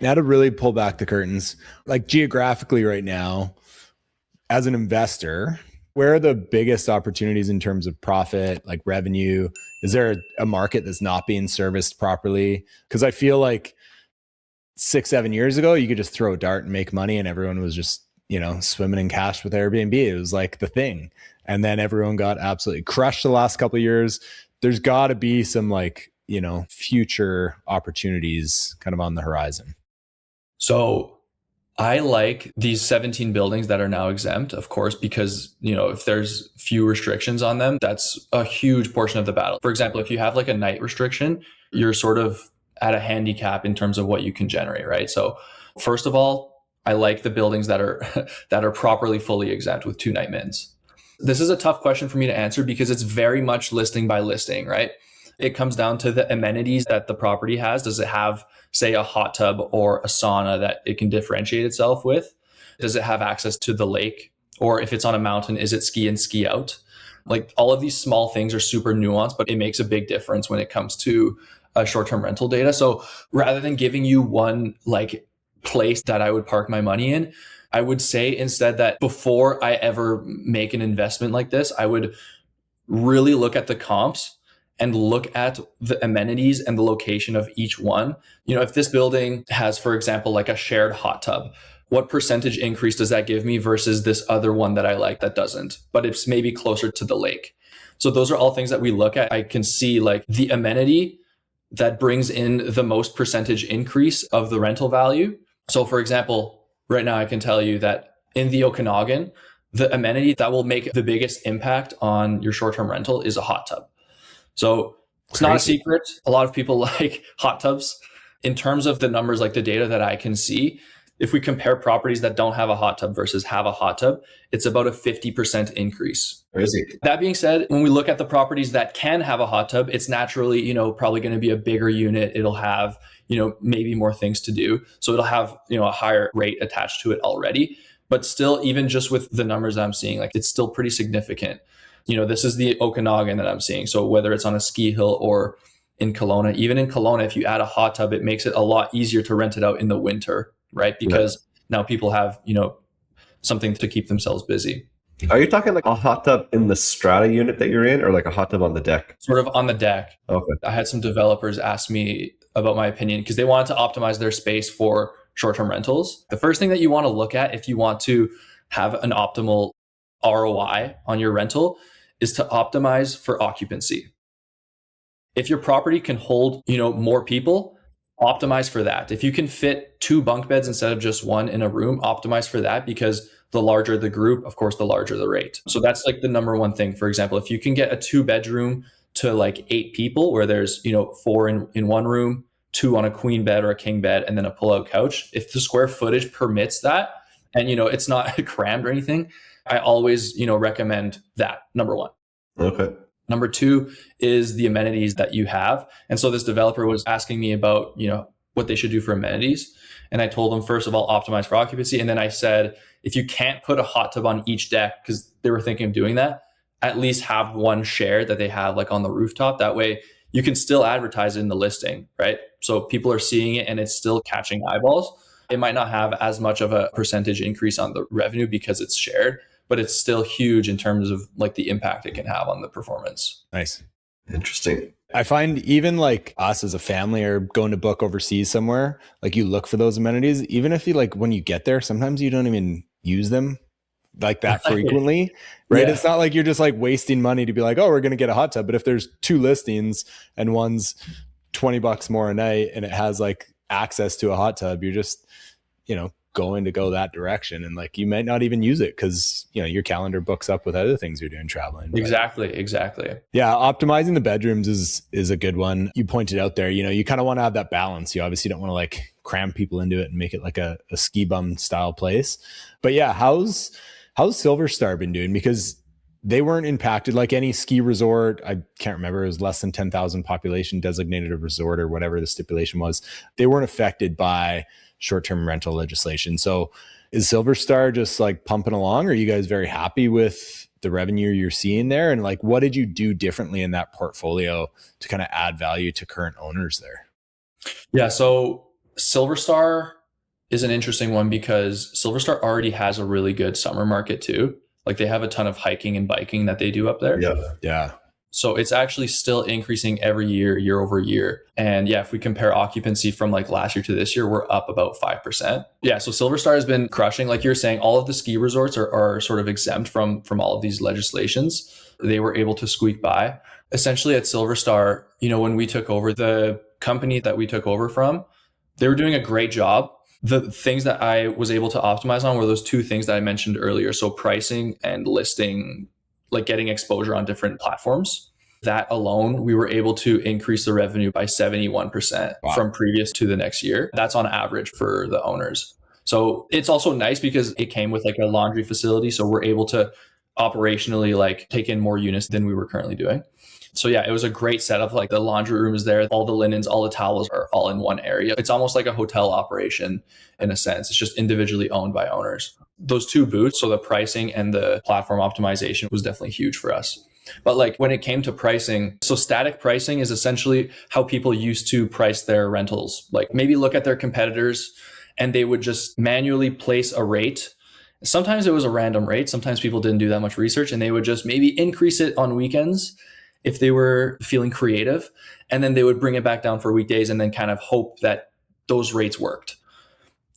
Now to really pull back the curtains, like geographically right now, as an investor, where are the biggest opportunities in terms of profit, like revenue? Is there a market that's not being serviced properly? Because I feel like 6, 7 years ago, you could just throw a dart and make money, and everyone was just, swimming in cash with Airbnb. It was like the thing. And then everyone got absolutely crushed the last couple of years. There's got to be some future opportunities kind of on the horizon. So I like these 17 buildings that are now exempt, of course, because, if there's few restrictions on them, that's a huge portion of the battle. For example, if you have like a night restriction, you're sort of at a handicap in terms of what you can generate, right? So first of all, I like the buildings that are that are properly fully exempt with 2 night mins. This is a tough question for me to answer because it's very much listing by listing, right? It comes down to the amenities that the property has. Does it have, say, a hot tub or a sauna that it can differentiate itself with? Does it have access to the lake? Or if it's on a mountain, is it ski in, ski out? Like, all of these small things are super nuanced, but it makes a big difference when it comes to short-term rental data. So rather than giving you one place that I would park my money in, I would say instead that before I ever make an investment like this, I would really look at the comps and look at the amenities and the location of each one. If this building has, for example, like a shared hot tub, what percentage increase does that give me versus this other one that I like that doesn't, but it's maybe closer to the lake? So those are all things that we look at. I can see like the amenity that brings in the most percentage increase of the rental value. So for example, right now I can tell you that in the Okanagan, the amenity that will make the biggest impact on your short-term rental is a hot tub. So it's not a secret. A lot of people like hot tubs. In terms of the numbers, like the data that I can see, if we compare properties that don't have a hot tub versus have a hot tub, it's about a 50% increase. Crazy. That being said, when we look at the properties that can have a hot tub, it's naturally, probably going to be a bigger unit. It'll have, maybe more things to do. So it'll have, a higher rate attached to it already. But still, even just with the numbers I'm seeing, like it's still pretty significant. This is the Okanagan that I'm seeing. So whether it's on a ski hill or in Kelowna, even in Kelowna, if you add a hot tub, it makes it a lot easier to rent it out in the winter, right? Because now people have, something to keep themselves busy. Are you talking like a hot tub in the strata unit that you're in, or like a hot tub on the deck? Sort of on the deck. Okay. I had some developers ask me about my opinion because they wanted to optimize their space for short-term rentals. The first thing that you want to look at if you want to have an optimal ROI on your rental is to optimize for occupancy. If your property can hold, more people, optimize for that. If you can fit 2 bunk beds instead of just 1 in a room, optimize for that, because the larger the group, of course, the larger the rate. So that's like the number one thing. For example, if you can get a 2-bedroom to like 8 people where there's, 4 in one room, 2 on a queen bed or a king bed, and then a pull-out couch, if the square footage permits that, and, it's not crammed or anything, I always, recommend that, number one. Okay. Number 2 is the amenities that you have. And so this developer was asking me about, what they should do for amenities. And I told them, first of all, optimize for occupancy. And then I said, if you can't put a hot tub on each deck, because they were thinking of doing that, at least have one shared that they have like on the rooftop. That way you can still advertise it in the listing, right? So people are seeing it and it's still catching eyeballs. It might not have as much of a percentage increase on the revenue because it's shared, but it's still huge in terms of like the impact it can have on the performance. Nice. Interesting. I find even like us as a family or going to book overseas somewhere, like you look for those amenities, even if you like when you get there, sometimes you don't even use them like that frequently, right? Yeah. It's not like you're just like wasting money to be like, oh, we're going to get a hot tub. But if there's 2 listings and one's $20 more a night and it has like access to a hot tub, you're just, going to go that direction. And like, you might not even use it because, your calendar books up with other things you're doing traveling. Exactly. Yeah. Optimizing the bedrooms is a good one. You pointed out there, you kind of want to have that balance. You obviously don't want to like cram people into it and make it like a ski bum style place. But yeah, how's Silver Star been doing? Because they weren't impacted like any ski resort. I can't remember. It was less than 10,000 population designated a resort or whatever the stipulation was. They weren't affected by short-term rental legislation. So is Silver Star just like pumping along? Are you guys very happy with the revenue you're seeing there? And like, what did you do differently in that portfolio to kind of add value to current owners there? Yeah. So Silver Star is an interesting one because Silver Star already has a really good summer market too. Like they have a ton of hiking and biking that they do up there. Yeah. Yeah. So it's actually still increasing every year, year over year. And yeah, if we compare occupancy from like last year to this year, we're up about 5%. Yeah. So Silver Star has been crushing. Like you're saying, all of the ski resorts are sort of exempt from all of these legislations. They were able to squeak by. Essentially at Silver Star, when we took over, the company that we took over from, they were doing a great job. The things that I was able to optimize on were those two things that I mentioned earlier. So pricing and listing, like getting exposure on different platforms. That alone, we were able to increase the revenue by 71% from previous to the next year. That's on average for the owners. So it's also nice because it came with like a laundry facility. So we're able to operationally like take in more units than we were currently doing. So yeah, it was a great setup. Like the laundry room is there, all the linens, all the towels are all in one area. It's almost like a hotel operation in a sense. It's just individually owned by owners. Those two booths, so the pricing and the platform optimization was definitely huge for us. But like when it came to pricing, so static pricing is essentially how people used to price their rentals. Like maybe look at their competitors and they would just manually place a rate. Sometimes it was a random rate. Sometimes people didn't do that much research and they would just maybe increase it on weekends if they were feeling creative, and then they would bring it back down for weekdays and then kind of hope that those rates worked.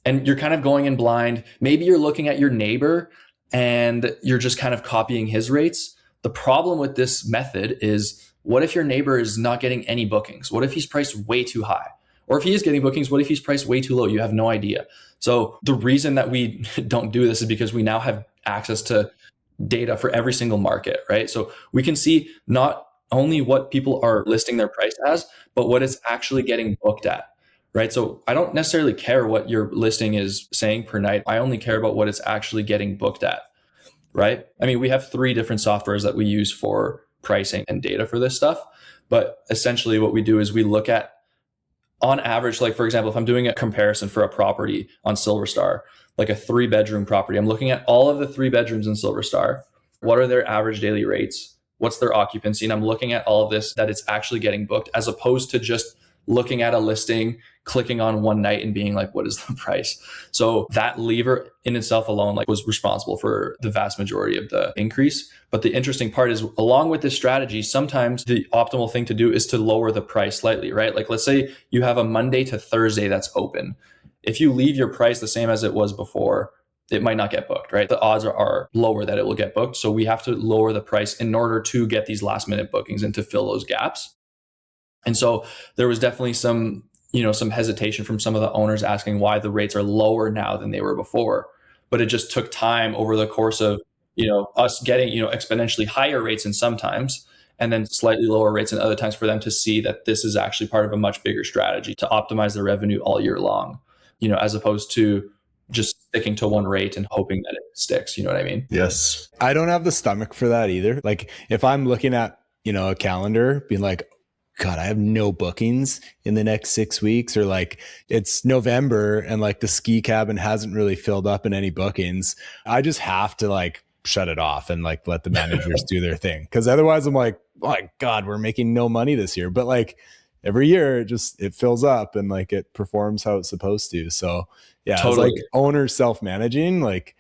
And you're kind of going in blind. Maybe you're looking at your neighbor and you're just kind of copying his rates. The problem with this method is, what if your neighbor is not getting any bookings? What if he's priced way too high? Or if he is getting bookings, what if he's priced way too low? You have no idea. So the reason that we don't do this is because we now have access to data for every single market, right? So we can see not only what people are listing their price as, but what it's actually getting booked at, right? So I don't necessarily care what your listing is saying per night. I only care about what it's actually getting booked at, right? I mean, we have 3 different softwares that we use for pricing and data for this stuff. But essentially what we do is we look at, on average, like for example, if I'm doing a comparison for a property on Silver Star, like a 3-bedroom property, I'm looking at all of the 3 bedrooms in Silver Star. What are their average daily rates? What's their occupancy? And I'm looking at all of this, that it's actually getting booked, as opposed to just looking at a listing, clicking on one night and being like, what is the price? So that lever in itself alone was responsible for the vast majority of the increase. But the interesting part is, along with this strategy, sometimes the optimal thing to do is to lower the price slightly, right? Like let's say you have a Monday to Thursday that's open. If you leave your price the same as it was before, it might not get booked, right? The odds are lower that it will get booked. So we have to lower the price in order to get these last minute bookings and to fill those gaps. And so there was definitely some hesitation from some of the owners asking why the rates are lower now than they were before. But it just took time over the course of, us getting, exponentially higher rates in sometimes, and then slightly lower rates in other times, for them to see that this is actually part of a much bigger strategy to optimize their revenue all year long, as opposed to just sticking to one rate and hoping that it sticks. You know what I mean? Yes. I don't have the stomach for that either. Like if I'm looking at, a calendar being like, God, I have no bookings in the next 6 weeks, or like it's November and like the ski cabin hasn't really filled up in any bookings. I just have to like shut it off and like let the managers do their thing. Cause otherwise I'm like, oh my God, we're making no money this year. But like every year it fills up and like it performs how it's supposed to. So yeah, Totally. it's like owners self-managing, like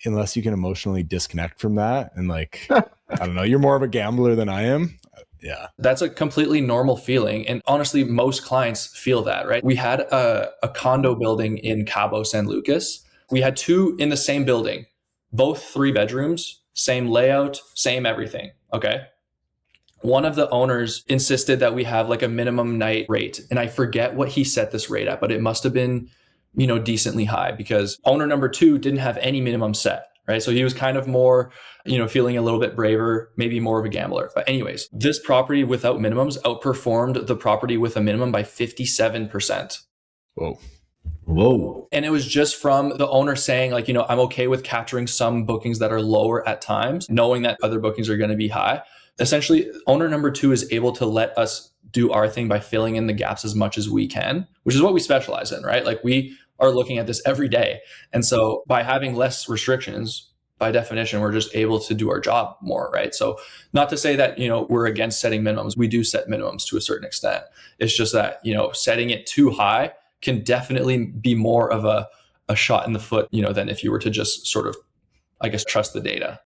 unless you can emotionally disconnect from that. And like, I don't know, you're more of a gambler than I am. Yeah. That's a completely normal feeling. And honestly, most clients feel that, right? We had a condo building in Cabo San Lucas. We had 2 in the same building, both 3 bedrooms, same layout, same everything. Okay. One of the owners insisted that we have like a minimum night rate. And I forget what he set this rate at, but it must have been, decently high, because owner number 2 didn't have any minimum set. Right. So he was kind of more, feeling a little bit braver, maybe more of a gambler. But anyways, this property without minimums outperformed the property with a minimum by 57%. Whoa. And it was just from the owner saying like, I'm okay with capturing some bookings that are lower at times, knowing that other bookings are going to be high. Essentially, owner number 2 is able to let us do our thing by filling in the gaps as much as we can, which is what we specialize in, right? Like we are looking at this every day. And so by having less restrictions, by definition, we're just able to do our job more, right? So not to say that, we're against setting minimums. We do set minimums to a certain extent. It's just that, setting it too high can definitely be more of a shot in the foot, than if you were to just sort of, I guess, trust the data.